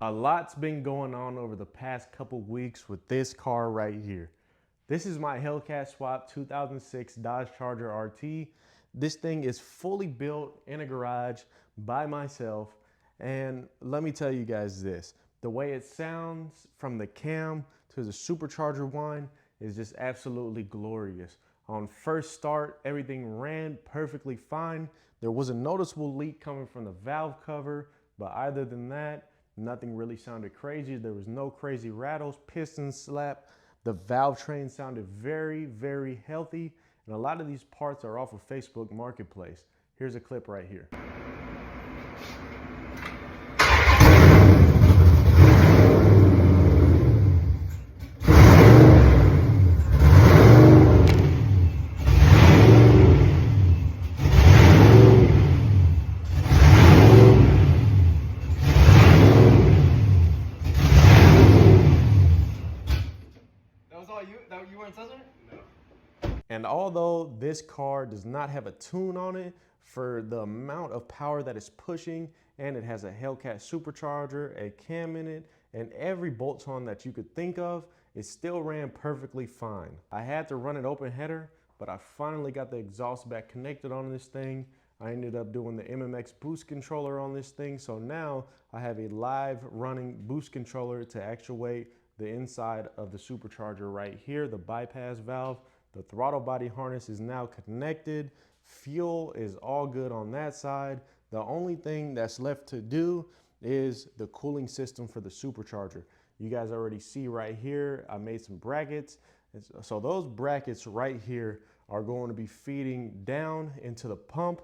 A lot's been going on over the past couple weeks with this car right here. This is my Hellcat swap 2006 Dodge Charger RT. This thing is fully built in a garage by myself. And let me tell you guys this, the way it sounds from the cam to the Supercharger whine is just absolutely glorious. On first start, everything ran perfectly fine. There was a noticeable leak coming from the valve cover, but other than that, nothing really sounded crazy. There was no crazy rattles, piston slap. The valve train sounded very, very healthy. And a lot of these parts are off of Facebook Marketplace. Here's a clip right here. You weren't touching it? No. And although this car does not have a tune on it for the amount of power that it's pushing, and it has a Hellcat supercharger, a cam in it, and every bolt-on that you could think of, it still ran perfectly fine. I had to run it open header, but I finally got the exhaust back connected on this thing. I ended up doing the MMX boost controller on this thing, so now I have a live running boost controller to actuate the inside of the supercharger right here, the bypass valve. The throttle body harness is now connected. Fuel is all good on that side. The only thing that's left to do is the cooling system for the supercharger. You guys already see right here, I made some brackets. So those brackets right here are going to be feeding down into the pump,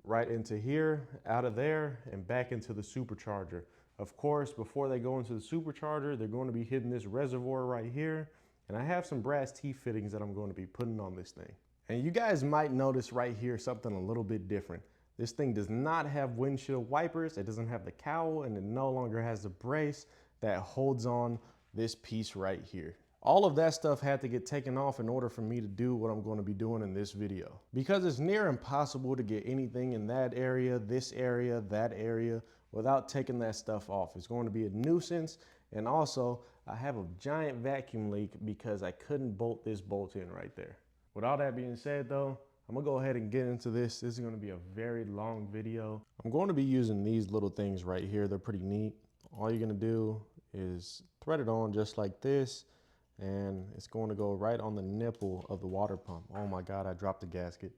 right into here, out of there, and back into the supercharger. Of course, before they go into the supercharger, they're going to be hitting this reservoir right here. And I have some brass T-fittings that I'm going to be putting on this thing. And you guys might notice right here something a little bit different. This thing does not have windshield wipers. It doesn't have the cowl, and it no longer has the brace that holds on this piece right here. All of that stuff had to get taken off in order for me to do what I'm going to be doing in this video. Because it's near impossible to get anything in that area, this area, that area, without taking that stuff off. It's going to be a nuisance. And also, I have a giant vacuum leak because I couldn't bolt this bolt in right there. With all that being said though, I'm gonna go ahead and get into this. This is gonna be a very long video. I'm going to be using these little things right here. They're pretty neat. All you're gonna do is thread it on just like this, and it's going to go right on the nipple of the water pump. Oh my God, I dropped the gasket.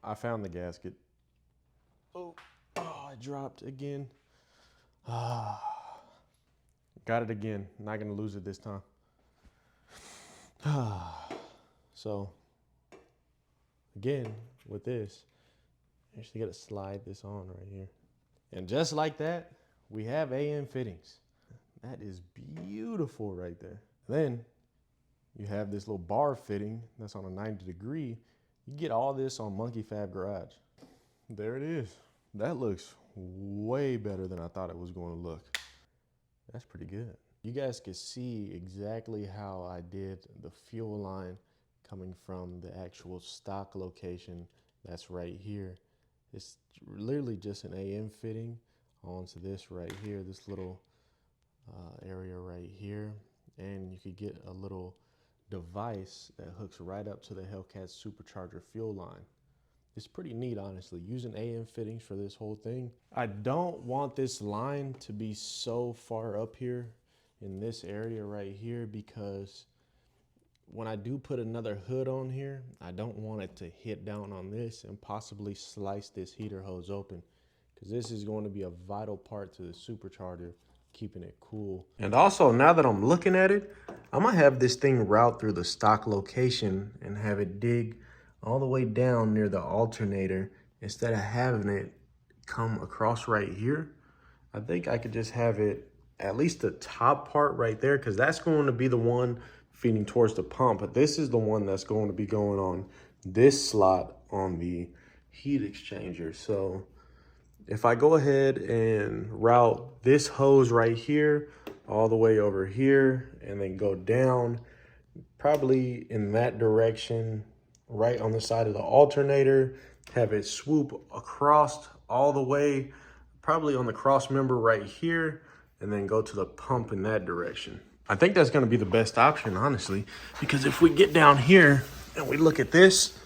I found the gasket. Oh, I dropped again. Got it again. Not gonna lose it this time. So, again, with this, you actually gotta slide this on right here. And just like that, we have AM fittings. That is beautiful right there. Then, you have this little bar fitting that's on a 90 degree. You get all this on Monkey Fab Garage. There it is. That looks way better than I thought it was going to look. That's pretty good. You guys can see exactly how I did the fuel line coming from the actual stock location that's right here. It's literally just an AM fitting onto this right here, this little area right here. And you could get a little device that hooks right up to the Hellcat Supercharger fuel line. It's pretty neat, honestly, using AM fittings for this whole thing. I don't want this line to be so far up here in this area right here, because when I do put another hood on here, I don't want it to hit down on this and possibly slice this heater hose open, because this is going to be a vital part to the supercharger, keeping it cool. And also, now that I'm looking at it, I'm gonna have this thing route through the stock location and have it dig all the way down near the alternator instead of having it come across right here. I think I could just have it at least the top part right there, because that's going to be the one feeding towards the pump. But this is the one that's going to be going on this slot on the heat exchanger. So if I go ahead and route this hose right here all the way over here and then go down, probably in that direction, right on the side of the alternator, have it swoop across all the way, probably on the cross member right here, and then go to the pump in that direction. I think that's gonna be the best option, honestly, because if we get down here and we look at this,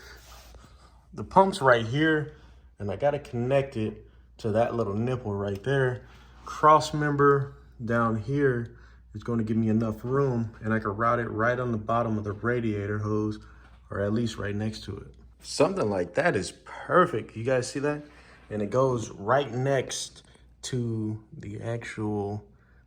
the pump's right here, and I gotta connect it to that little nipple right there. Cross member down here is gonna give me enough room, and I can route it right on the bottom of the radiator hose, or at least right next to it. Something like that is perfect. You guys see that? And it goes right next to the actual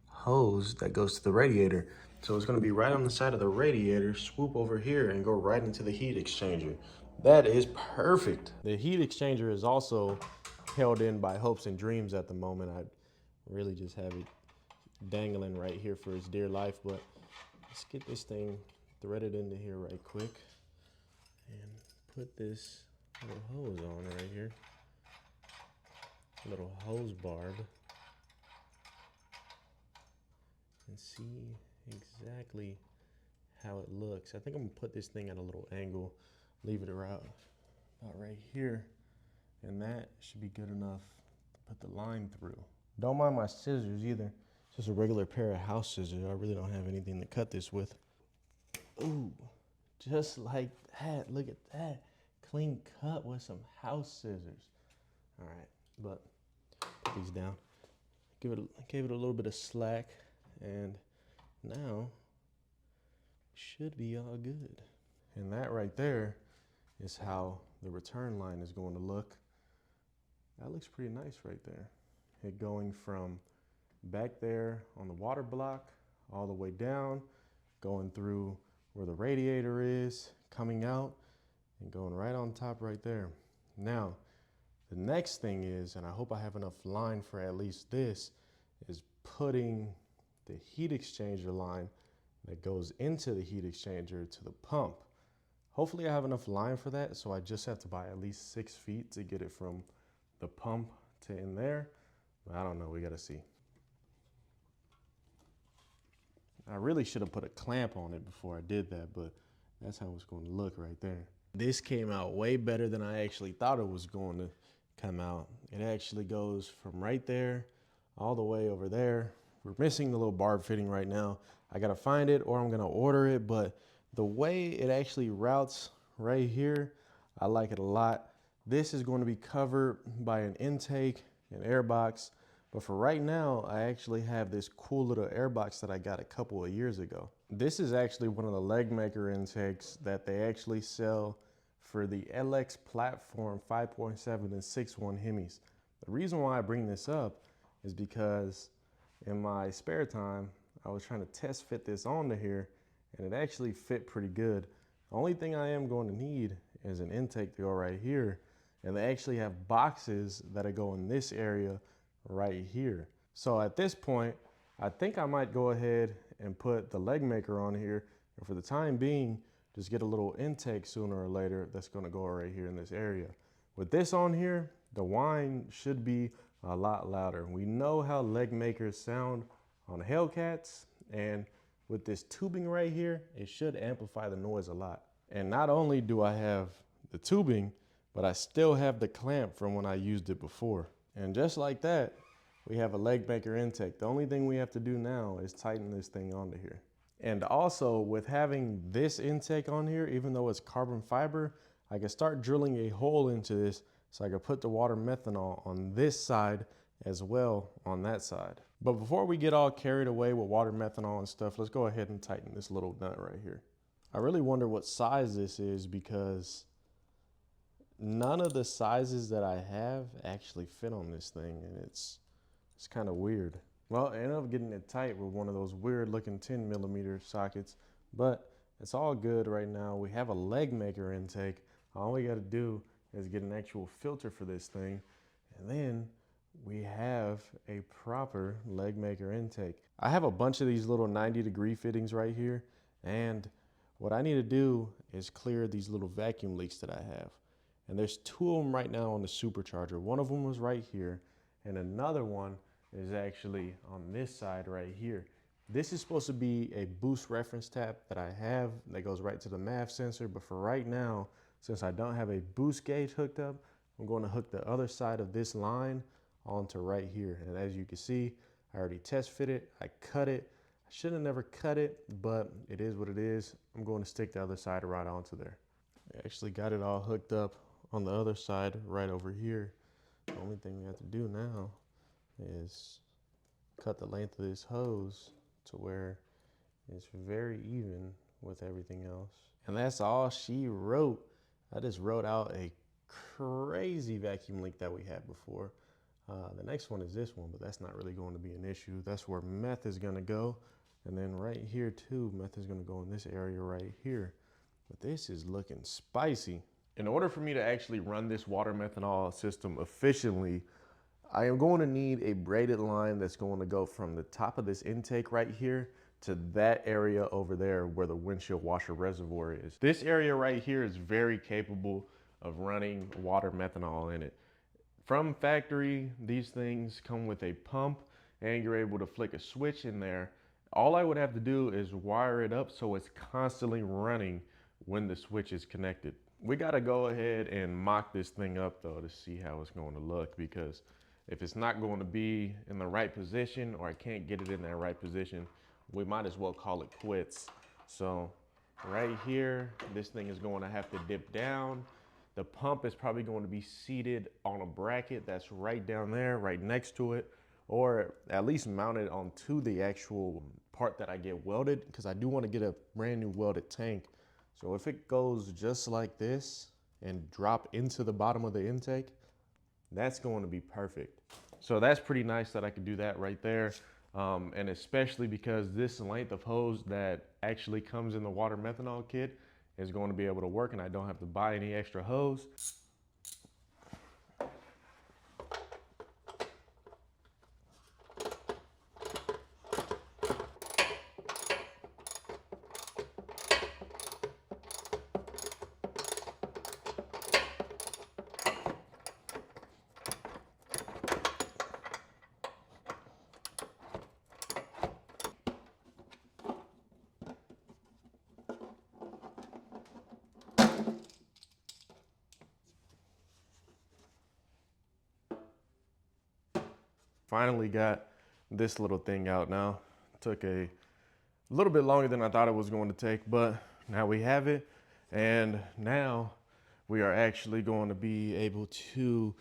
hose that goes to the radiator. So it's gonna be right on the side of the radiator, swoop over here and go right into the heat exchanger. That is perfect. The heat exchanger is also held in by hopes and dreams at the moment. I really just have it dangling right here for its dear life, but let's get this thing threaded into here right quick and put this little hose on right here. Little hose barb. And see exactly how it looks. I think I'm gonna put this thing at a little angle, leave it about right here, and that should be good enough to put the line through. Don't mind my scissors either. It's just a regular pair of house scissors. I really don't have anything to cut this with. Ooh, just like that. Look at that. Clean cut with some house scissors. All right, but put these down. Gave it a little bit of slack, and now should be all good. And that right there is how the return line is going to look. That looks pretty nice right there. It going from back there on the water block all the way down, going through where the radiator is, coming out, and going right on top right there. Now, the next thing is, and I hope I have enough line for at least this, is putting the heat exchanger line that goes into the heat exchanger to the pump. Hopefully I have enough line for that, so I just have to buy at least 6 feet to get it from the pump to in there. But I don't know, we gotta see. I really should have put a clamp on it before I did that, but that's how it's going to look right there. This came out way better than I actually thought it was going to come out. It actually goes from right there all the way over there. We're missing the little barb fitting right now. I gotta find it or I'm gonna order it, but the way it actually routes right here, I like it a lot. This is going to be covered by an intake, an air box, but for right now, I actually have this cool little air box that I got a couple of years ago. This is actually one of the leg maker intakes that they actually sell for the LX platform 5.7 and 6.1 Hemis. The reason why I bring this up is because in my spare time, I was trying to test fit this onto here, and it actually fit pretty good. The only thing I am going to need is an intake to go right here, and they actually have boxes that go in this area right here. So at this point, I think I might go ahead and put the leg maker on here, and for the time being, just get a little intake sooner or later that's gonna go right here in this area. With this on here, the whine should be a lot louder. We know how leg makers sound on Hellcats, and with this tubing right here, it should amplify the noise a lot. And not only do I have the tubing, but I still have the clamp from when I used it before. And just like that, we have a leg maker intake. The only thing we have to do now is tighten this thing onto here. And also with having this intake on here, even though it's carbon fiber, I can start drilling a hole into this so I can put the water methanol on this side as well on that side. But before we get all carried away with water methanol and stuff, let's go ahead and tighten this little nut right here. I really wonder what size this is because none of the sizes that I have actually fit on this thing, and it's kind of weird. Well, I ended up getting it tight with one of those weird looking 10mm sockets, but it's all good right now. We have a leg maker intake. All we got to do is get an actual filter for this thing, and then we have a proper leg maker intake. I have a bunch of these little 90-degree fittings right here, and what I need to do is clear these little vacuum leaks that I have. And there's 2 of them right now on the Supercharger. One of them was right here, and another one is actually on this side right here. This is supposed to be a boost reference tap that I have that goes right to the MAF sensor, but for right now, since I don't have a boost gauge hooked up, I'm going to hook the other side of this line onto right here. And as you can see, I already test fit it, I cut it. I should have never cut it, but it is what it is. I'm going to stick the other side right onto there. I actually got it all hooked up on the other side right over here. The only thing we have to do now is cut the length of this hose to where it's very even with everything else. And that's all she wrote. I just wrote out a crazy vacuum leak that we had before. The next one is this one, but that's not really going to be an issue. That's where meth is gonna go. And then right here too, meth is gonna go in this area right here. But this is looking spicy. In order for me to actually run this water methanol system efficiently, I am going to need a braided line that's going to go from the top of this intake right here to that area over there where the windshield washer reservoir is. This area right here is very capable of running water methanol in it. From factory, these things come with a pump and you're able to flick a switch in there. All I would have to do is wire it up so it's constantly running when the switch is connected. We gotta go ahead and mock this thing up though to see how it's going to look, because if it's not going to be in the right position or I can't get it in that right position, we might as well call it quits. So right here, this thing is going to have to dip down. The pump is probably going to be seated on a bracket that's right down there, right next to it, or at least mounted onto the actual part that I get welded, because I do want to get a brand new welded tank. So if it goes just like this and drop into the bottom of the intake, that's going to be perfect. So that's pretty nice that I could do that right there. And especially because this length of hose that actually comes in the water methanol kit is going to be able to work, and I don't have to buy any extra hose. Finally got this little thing out now. Took a little bit longer than I thought it was going to take, but now we have it. And now we are actually going to be able to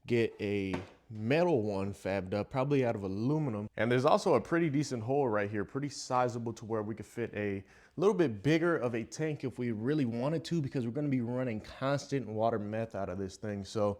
get a metal one fabbed up, probably out of aluminum. And there's also a pretty decent hole right here, pretty sizable to where we could fit a little bit bigger of a tank if we really wanted to, because we're going to be running constant water meth out of this thing. So,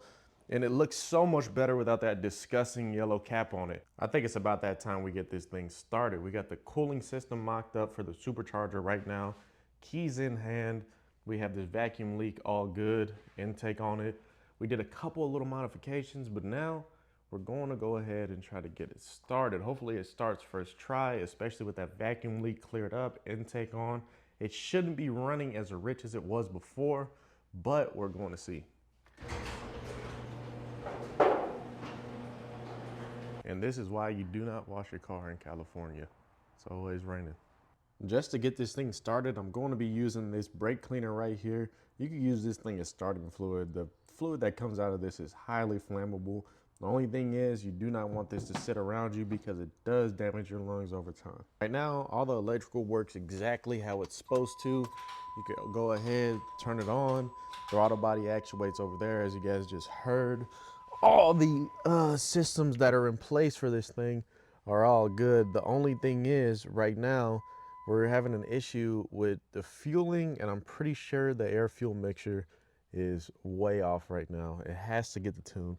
and it looks so much better without that disgusting yellow cap on it. I think it's about that time we get this thing started. We got the cooling system mocked up for the Supercharger right now. Keys in hand. We have this vacuum leak all good, intake on it. We did a couple of little modifications, but now we're going to go ahead and try to get it started. Hopefully it starts first try, especially with that vacuum leak cleared up, intake on. It shouldn't be running as rich as it was before, but we're going to see. And this is why you do not wash your car in California. It's always raining. Just to get this thing started, I'm going to be using this brake cleaner right here. You can use this thing as starting fluid. The fluid that comes out of this is highly flammable. The only thing is you do not want this to sit around you because it does damage your lungs over time. Right now, all the electrical works exactly how it's supposed to. You can go ahead, turn it on. Throttle body actuates over there, as you guys just heard. All the systems that are in place for this thing are all good. The only thing is right now we're having an issue with the fueling, and I'm pretty sure the air fuel mixture is way off right now. It has to get the tune.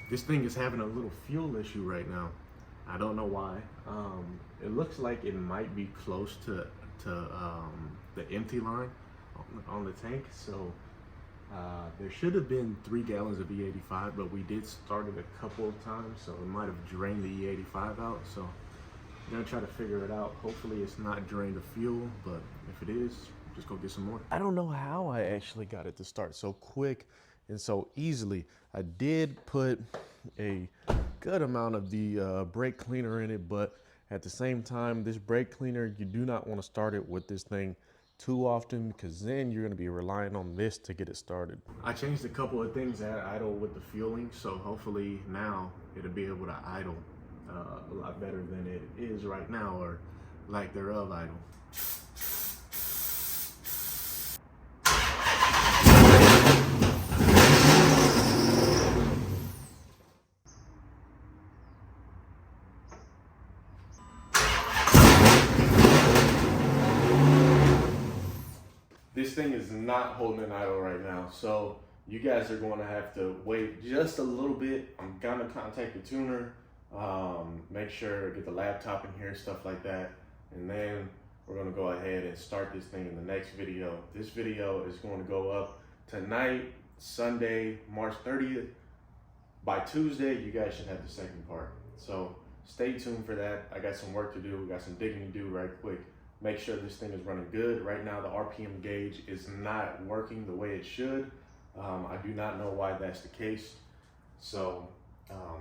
This thing is having a little fuel issue right now. I don't know why. It looks like it might be close to the empty line on the tank. So there should have been 3 gallons of E85, but we did start it a couple of times, so it might have drained the E85 out. So I'm gonna try to figure it out. Hopefully it's not drained of fuel, but if it is, just go get some more. I don't know how I actually got it to start so quick and so easily. I did put a good amount of the brake cleaner in it, but at the same time, this brake cleaner, you do not want to start it with this thing too often, because then you're going to be relying on this to get it started. I changed a couple of things at idle with the fueling, so hopefully now it'll be able to idle a lot better than it is right now, or lack thereof idle. This thing is not holding an idle right now, so you guys are going to have to wait just a little bit. I'm gonna contact the tuner, make sure get the laptop in here, stuff like that, and then we're gonna go ahead and start this thing in the next video. This video is going to go up tonight, Sunday, March 30th. By Tuesday, you guys should have the second part. So stay tuned for that. I got some work to do. We got some digging to do right quick. Make sure this thing is running good. Right now, the RPM gauge is not working the way it should. I do not know why that's the case. So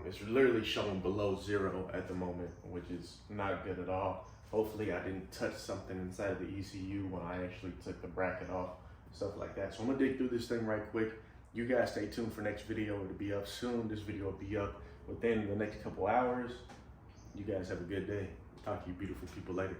it's literally showing below 0 at the moment, which is not good at all. Hopefully I didn't touch something inside of the ECU when I actually took the bracket off, stuff like that. So I'm gonna dig through this thing right quick. You guys stay tuned for next video. It'll be up soon. This video will be up within the next couple hours. You guys have a good day. Talk to you beautiful people later.